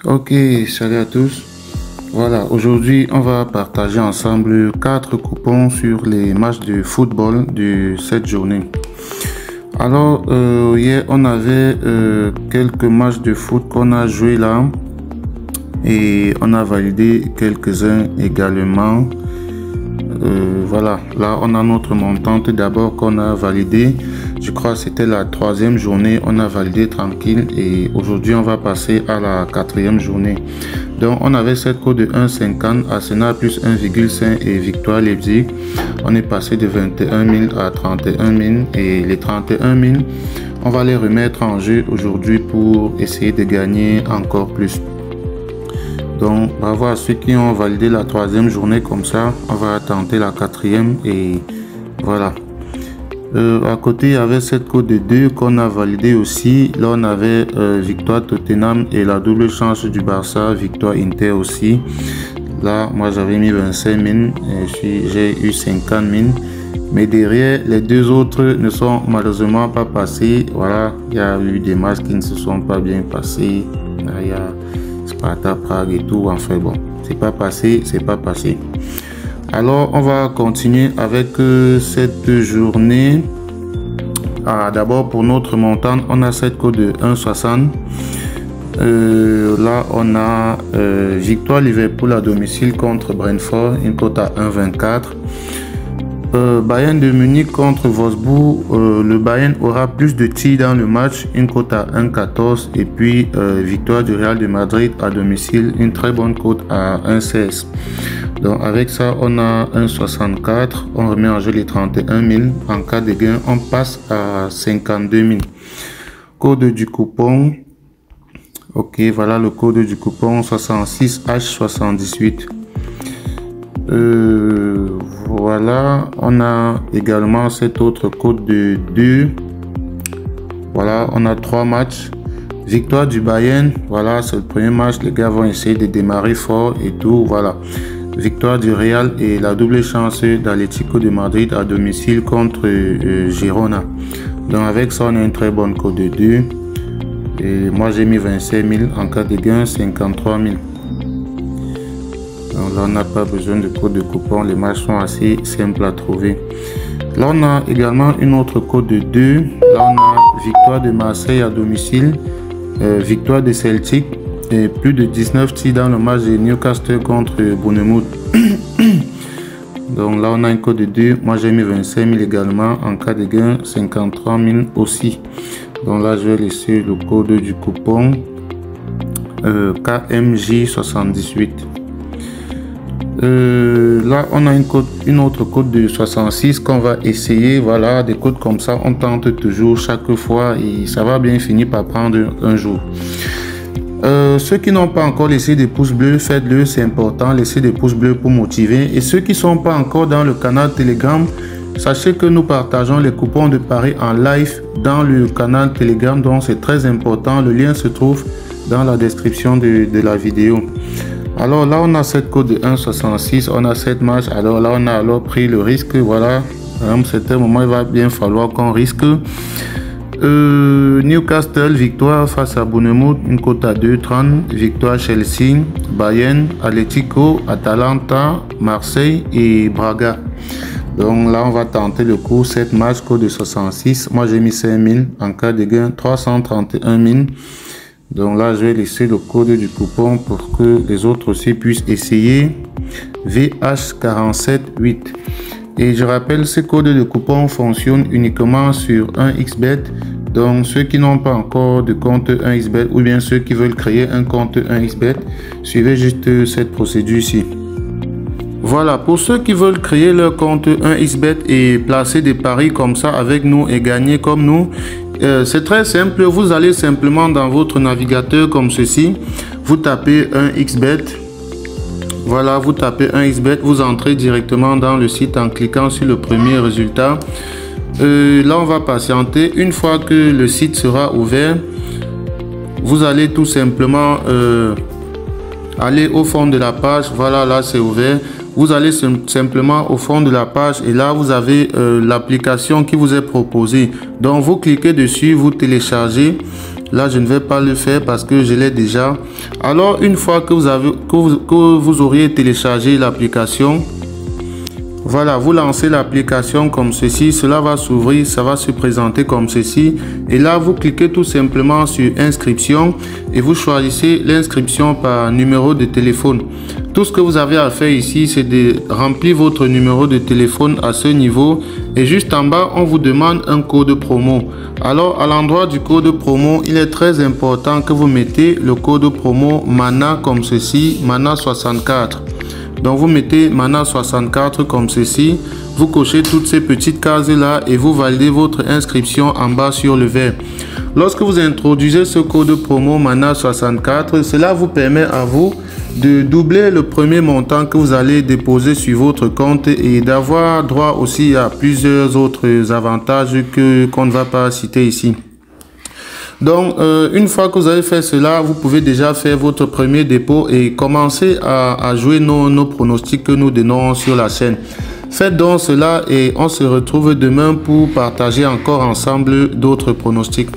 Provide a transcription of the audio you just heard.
Ok, salut à tous. Voilà, aujourd'hui on va partager ensemble 4 coupons sur les matchs de football de cette journée. Alors, hier on avait quelques matchs de foot qu'on a joué là et on a validé quelques-uns également. Voilà, là on a notre montante d'abord qu'on a validé. Je crois que c'était la 3e journée, on a validé tranquille et aujourd'hui on va passer à la 4e journée. Donc on avait cette cote de 1,50, Arsenal plus 1,5 et victoire Leipzig. On est passé de 21 000 à 31 000 et les 31 000, on va les remettre en jeu aujourd'hui pour essayer de gagner encore plus. Donc bravo à ceux qui ont validé la 3e journée comme ça. On va tenter la 4e et voilà. À côté il y avait cette cote de 2 qu'on a validé aussi. Là on avait victoire Tottenham et la double chance du Barça, victoire Inter aussi. Là moi j'avais mis 25 000 et j'ai eu 50 000. Mais derrière les deux autres ne sont malheureusement pas passés. Voilà, il y a eu des matchs qui ne se sont pas bien passés. Là, il y a Sparta Prague et tout. Enfin bon, c'est pas passé, c'est pas passé. Alors on va continuer avec cette journée. D'abord pour notre montant, on a cette cote de 1,60. Là on a victoire Liverpool à domicile contre Brentford, une cote à 1,24. Bayern de Munich contre Wolfsburg, le Bayern aura plus de tirs dans le match, une cote à 1,14. Et puis victoire du Real de Madrid à domicile, une très bonne cote à 1,16. Donc avec ça on a 1,64. On remet en jeu les 31 000. En cas de gain on passe à 52 000. Code du coupon. Ok, voilà le code du coupon 66H78. Voilà, on a également cet autre code de 2. Voilà, on a 3 matchs. Victoire du Bayern, voilà, c'est le premier match. Les gars vont essayer de démarrer fort et tout. Voilà, victoire du Real et la double chance d'Atlético de Madrid à domicile contre Girona. Donc avec ça on a une très bonne code de 2. Et moi j'ai mis 25 000. En cas de gain 53 000. Donc là on n'a pas besoin de code de coupon, les matchs sont assez simples à trouver. Là on a également une autre code de 2. Là on a victoire de Marseille à domicile, victoire de Celtic et plus de 19 tirs dans le match de Newcastle contre Bournemouth. Donc là on a une code de 2, moi j'ai mis 25 000 également, en cas de gain 53 000 aussi. Donc là je vais laisser le code du coupon KMJ78. Là on a une autre code de 66 qu'on va essayer. Voilà, des codes comme ça on tente toujours chaque fois et ça va bien finir par prendre un jour. Ceux qui n'ont pas encore laissé des pouces bleus, faites-le, c'est important, laissez des pouces bleus pour motiver. Et ceux qui ne sont pas encore dans le canal Telegram, sachez que nous partageons les coupons de paris en live dans le canal Telegram, donc c'est très important. Le lien se trouve dans la description de la vidéo. Alors là on a cette cote de 1,66, on a 7 matchs. Alors là on a pris le risque. Voilà, à un certain moment il va bien falloir qu'on risque. Newcastle victoire face à Bournemouth, une cote à 2,30. Victoire Chelsea, Bayern, Atlético, Atalanta, Marseille et Braga. Donc là on va tenter le coup, 7 matchs, cote de 66. Moi j'ai mis 5 000. En cas de gain 331 000. Donc là je vais laisser le code du coupon pour que les autres aussi puissent essayer. VH478. Et je rappelle, ce code de coupon fonctionne uniquement sur 1xBet. Donc ceux qui n'ont pas encore de compte 1xBet ou bien ceux qui veulent créer un compte 1xBet, suivez juste cette procédure ici. Voilà, pour ceux qui veulent créer leur compte 1xBet et placer des paris comme ça avec nous et gagner comme nous, c'est très simple. Vous allez simplement dans votre navigateur comme ceci, vous tapez 1xBet. Voilà, vous tapez 1xBet, vous entrez directement dans le site en cliquant sur le premier résultat. Là on va patienter. Une fois que le site sera ouvert, vous allez tout simplement aller au fond de la page. Voilà, là c'est ouvert. Vous allez simplement au fond de la page et là vous avez l'application qui vous est proposée. Donc vous cliquez dessus, vous téléchargez Là, je ne vais pas le faire parce que je l'ai déjà. Alors, une fois que vous auriez téléchargé l'application, voilà, vous lancez l'application comme ceci, cela va s'ouvrir, ça va se présenter comme ceci. Et là, vous cliquez tout simplement sur inscription et vous choisissez l'inscription par numéro de téléphone. Tout ce que vous avez à faire ici, c'est de remplir votre numéro de téléphone à ce niveau. Et juste en bas, on vous demande un code promo. Alors, à l'endroit du code promo, il est très important que vous mettez le code promo MANA comme ceci, MANA 64. Donc vous mettez MANA 64 comme ceci, vous cochez toutes ces petites cases là et vous validez votre inscription en bas sur le vert. Lorsque vous introduisez ce code promo MANA 64, cela vous permet à vous de doubler le premier montant que vous allez déposer sur votre compte et d'avoir droit aussi à plusieurs autres avantages qu'on ne va pas citer ici. Donc, une fois que vous avez fait cela, vous pouvez déjà faire votre premier dépôt et commencer à jouer nos pronostics que nous donnons sur la chaîne. Faites donc cela et on se retrouve demain pour partager encore ensemble d'autres pronostics.